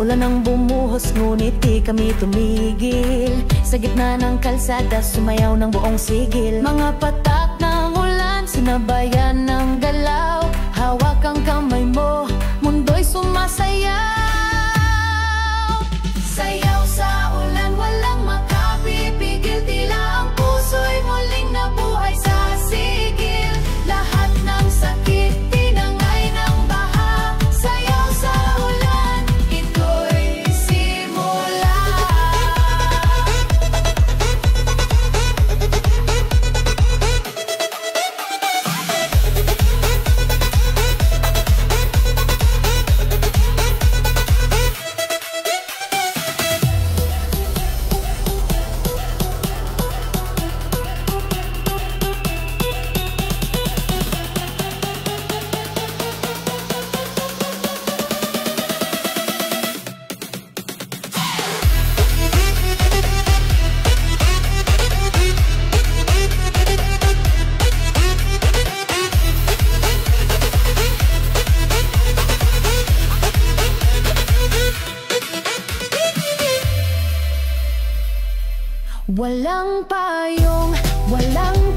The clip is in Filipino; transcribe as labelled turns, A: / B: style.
A: Ulan ang bumuhos ngunit di kami tumigil. Sa gitna ng kalsada sumayaw ng buong sigil. Mga patak ng ulan sinabayan ng galaw. Hawak ang kamay mo, mundo'y sumasayaw. Sayaw sa ulan, walang makapipigil. Tila ang puso'y muling nabuhay sa sigil. Lahat ng sakit tinangay ng baha. Sayaw sa ulan, ito'y simula. Walang payong, walang